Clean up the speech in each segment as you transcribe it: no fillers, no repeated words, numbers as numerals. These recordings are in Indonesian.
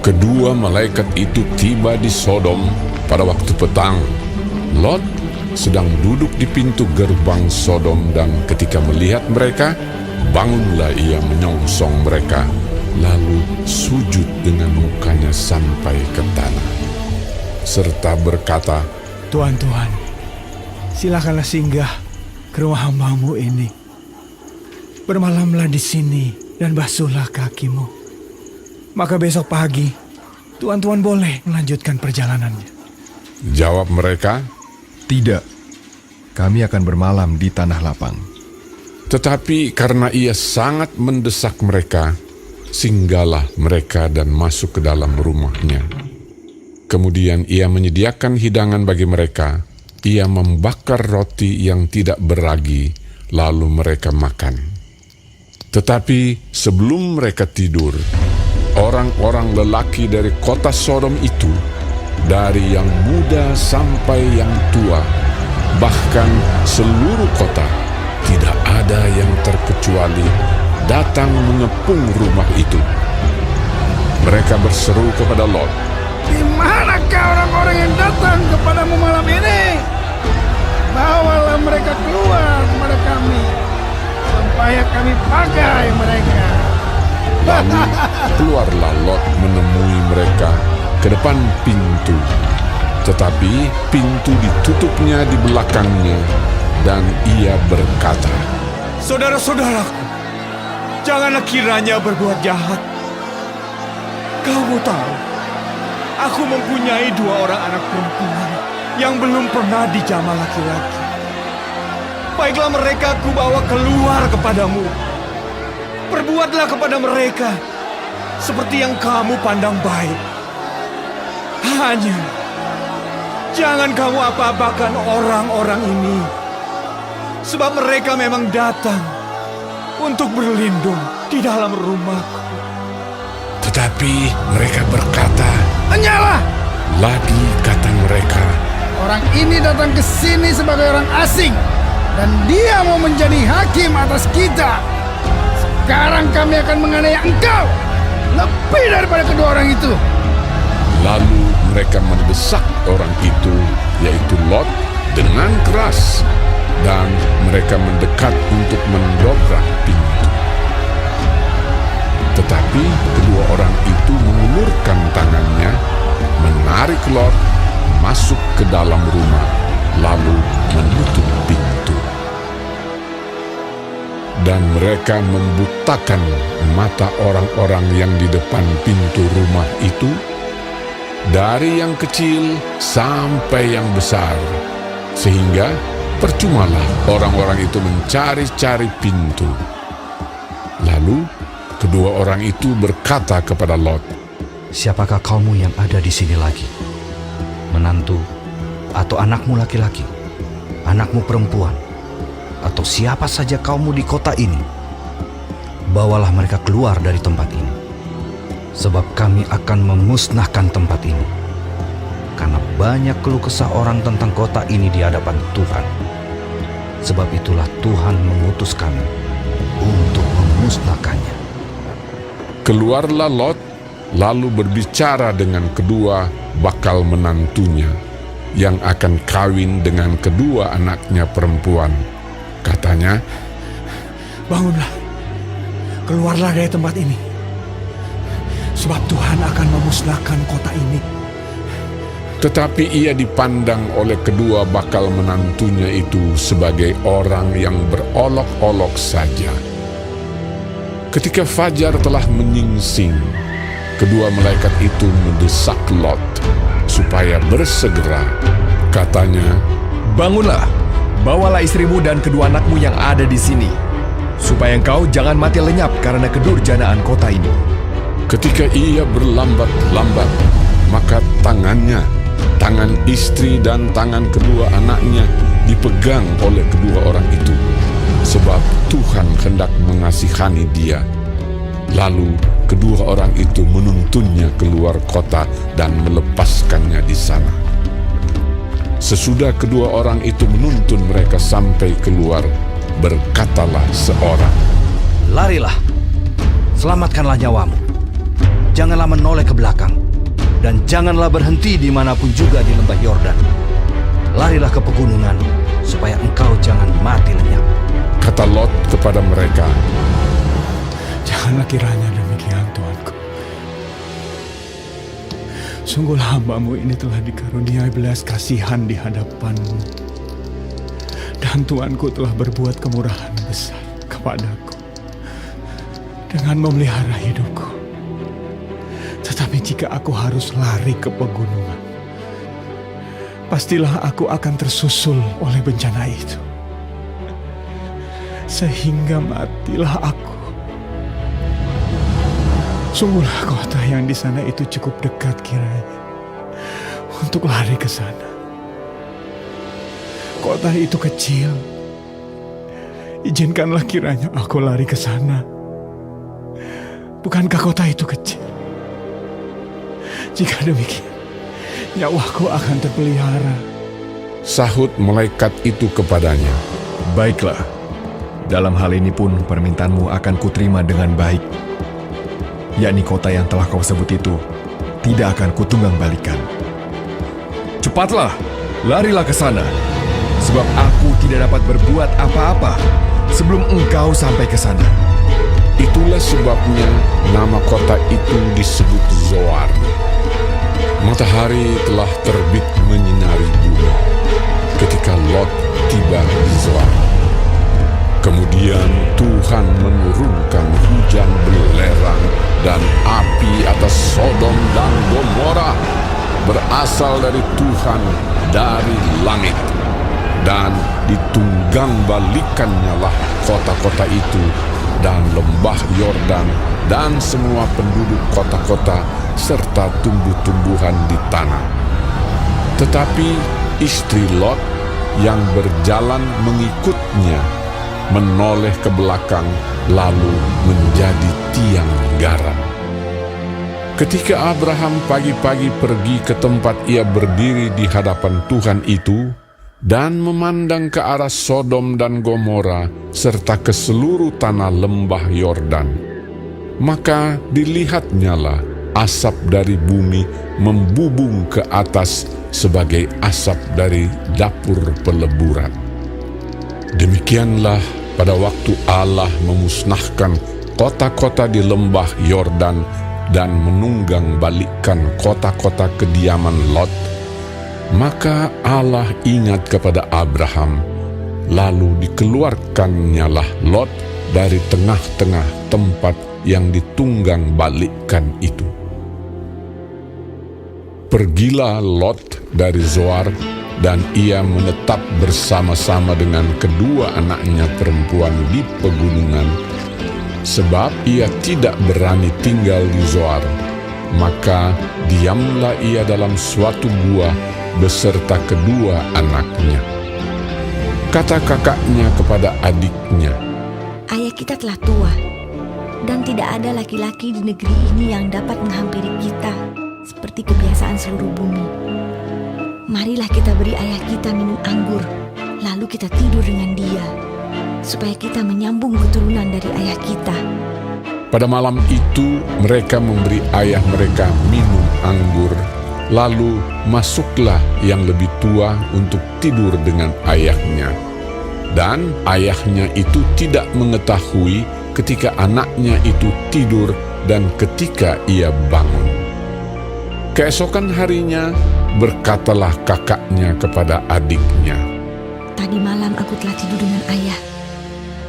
Kedua malaikat itu tiba di Sodom pada waktu petang. Lot sedang duduk di pintu gerbang Sodom, dan ketika melihat mereka, bangunlah ia menyongsong mereka, lalu sujud dengan mukanya sampai ke tanah, serta berkata, Tuhan, silakanlah singgah ke rumah hamba-Mu ini. Bermalamlah di sini dan basuhlah kakimu. Maka besok pagi, Tuhan boleh melanjutkan perjalanannya. Jawab mereka, Tidak, kami akan bermalam di tanah lapang. tetapi karena ia sangat mendesak mereka, singgahlah mereka dan masuk ke dalam rumahnya. Kemudian ia menyediakan hidangan bagi mereka. Ia membakar roti yang tidak beragi, lalu mereka makan. Tetapi sebelum mereka tidur, orang-orang lelaki dari kota Sodom itu, dari yang muda sampai yang tua, bahkan seluruh kota, tidak ada yang terkecuali datang mengepung rumah itu. Mereka berseru kepada Lot, Di manakah orang-orang yang datang kepadamu malam ini? Bawalah mereka keluar kepada kami, supaya kami pakai mereka. lalu keluarlah Lot menemui mereka ke depan pintu. Tetapi pintu ditutupnya di belakangnya, dan ia berkata, Saudara-saudaraku, janganlah kiranya berbuat jahat. Kamu tahu, aku mempunyai 2 orang anak perempuan yang belum pernah dijamah laki-laki. Baiklah mereka aku bawa keluar kepadamu. Perbuatlah kepada mereka seperti yang kamu pandang baik. Hanya jangan kamu apa-apakan orang-orang ini, sebab mereka memang datang untuk berlindung di dalam rumahku. tetapi mereka berkata, Hanyalah, lagi kata mereka, orang ini datang ke sini sebagai orang asing, dan dia mau menjadi hakim atas kita. Sekarang kami akan menganiaya engkau lebih daripada kedua orang itu. lalu mereka mendesak orang itu, yaitu Lot, dengan keras, dan mereka mendekat untuk mendobrak pintu. Tetapi kedua orang itu mengulurkan tangannya, menarik Lot masuk ke dalam rumah, lalu menutup pintu. Dan mereka membutakan mata orang-orang yang di depan pintu rumah itu, dari yang kecil sampai yang besar, sehingga percumalah orang-orang itu mencari-cari pintu. Lalu kedua orang itu berkata kepada Lot, Siapakah kamu yang ada di sini lagi? Menantu atau anakmu laki-laki? Anakmu perempuan? Atau siapa saja kamu di kota ini? Bawalah mereka keluar dari tempat ini, sebab kami akan memusnahkan tempat ini. Karena banyak keluh kesah orang tentang kota ini di hadapan Tuhan. Sebab itulah Tuhan mengutus kami untuk memusnahkannya. keluarlah Lot, lalu berbicara dengan kedua bakal menantunya, yang akan kawin dengan kedua anaknya perempuan. Katanya, Bangunlah, keluarlah dari tempat ini, sebab Tuhan akan memusnahkan kota ini. tetapi ia dipandang oleh kedua bakal menantunya itu sebagai orang yang berolok-olok saja. Ketika fajar telah menyingsing, kedua malaikat itu mendesak Lot supaya bersegera. Katanya, Bangunlah, bawalah istrimu dan kedua anakmu yang ada di sini, supaya engkau jangan mati lenyap karena kedurjanaan kota ini. ketika ia berlambat-lambat, maka tangannya, tangan istri dan tangan kedua anaknya dipegang oleh kedua orang itu, sebab Tuhan hendak mengasihani dia. Lalu kedua orang itu menuntunnya keluar kota dan melepaskannya di sana. Sesudah kedua orang itu menuntun mereka sampai keluar, berkatalah seorang, Larilah, selamatkanlah nyawamu. janganlah menoleh ke belakang, dan janganlah berhenti dimanapun juga di lembah Yordan. Larilah ke pegunungan, supaya engkau jangan mati lenyap. Kata Lot kepada mereka, Janganlah kiranya demikian, Tuanku. Sungguh hamba-Mu ini telah dikaruniai belas kasihan di hadapan-Mu. Dan Tuanku telah berbuat kemurahan besar kepadaku dengan memelihara hidupku. Tetapi jika aku harus lari ke pegunungan, pastilah aku akan tersusul oleh bencana itu, sehingga matilah aku. Sungguhlah kota yang di sana itu cukup dekat kiranya untuk lari ke sana. Kota itu kecil. Izinkanlah kiranya aku lari ke sana. Bukankah kota itu kecil? Jika demikian, nyawaku akan terpelihara. sahut malaikat itu kepadanya, Baiklah, dalam hal ini pun permintaanmu akan kuterima dengan baik. Yakni kota yang telah kau sebut itu tidak akan kutunggang balikan. Cepatlah, larilah ke sana, sebab aku tidak dapat berbuat apa-apa sebelum engkau sampai ke sana. Itulah sebabnya nama kota itu disebut Zoar. Matahari telah terbit menyinari bumi ketika Lot tiba di Zoar. Kemudian Tuhan menurunkan hujan belerang dan api atas Sodom dan Gomora, berasal dari Tuhan dari langit. Dan ditunggang balikannya lah kota-kota itu dan lembah Yordan dan semua penduduk kota-kota serta tumbuh-tumbuhan di tanah. Tetapi istri Lot yang berjalan mengikutnya menoleh ke belakang lalu menjadi tiang garam. Ketika Abraham pagi-pagi pergi ke tempat ia berdiri di hadapan Tuhan itu dan memandang ke arah Sodom dan Gomora serta ke seluruh tanah lembah Yordan, maka dilihatnyalah asap dari bumi membubung ke atas sebagai asap dari dapur peleburan. Demikianlah pada waktu Allah memusnahkan kota-kota di lembah Yordan dan menunggang balikkan kota-kota kediaman Lot, maka Allah ingat kepada Abraham, lalu dikeluarkannyalah Lot dari tengah-tengah tempat yang ditunggang balikkan itu. Pergilah Lot dari Zoar, dan ia menetap bersama-sama dengan kedua anaknya perempuan di pegunungan, sebab ia tidak berani tinggal di Zoar. Maka diamlah ia dalam suatu gua beserta kedua anaknya. Kata kakaknya kepada adiknya, Ayah kita telah tua, dan tidak ada laki-laki di negeri ini yang dapat menghampiri kita seperti kebiasaan seluruh bumi. Marilah kita beri ayah kita minum anggur, lalu kita tidur dengan dia, supaya kita menyambung keturunan dari ayah kita. pada malam itu mereka memberi ayah mereka minum anggur. Lalu masuklah yang lebih tua untuk tidur dengan ayahnya. Dan ayahnya itu tidak mengetahui ketika anaknya itu tidur dan ketika ia bangun. Keesokan harinya berkatalah kakaknya kepada adiknya, Tadi malam aku telah tidur dengan ayah.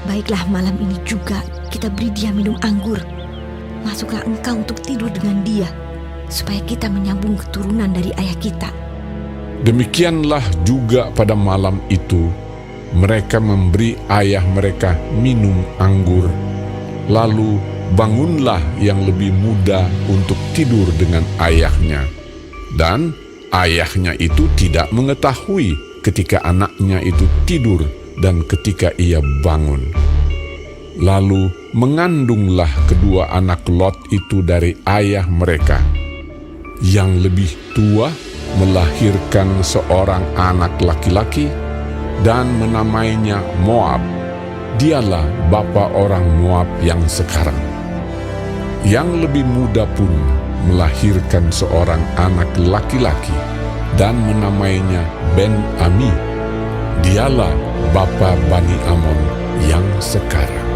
Baiklah malam ini juga kita beri dia minum anggur. Masuklah engkau untuk tidur dengan dia, supaya kita menyambung keturunan dari ayah kita. Demikianlah juga pada malam itu mereka memberi ayah mereka minum anggur. Lalu bangunlah yang lebih muda untuk tidur dengan ayahnya. Dan ayahnya itu tidak mengetahui ketika anaknya itu tidur dan ketika ia bangun. Lalu mengandunglah kedua anak Lot itu dari ayah mereka. Yang lebih tua melahirkan seorang anak laki-laki dan menamainya Moab. Dialah bapa orang Moab yang sekarang. yang lebih muda pun melahirkan seorang anak laki-laki dan menamainya Ben-Ami. Dialah bapa Bani Amon yang sekarang.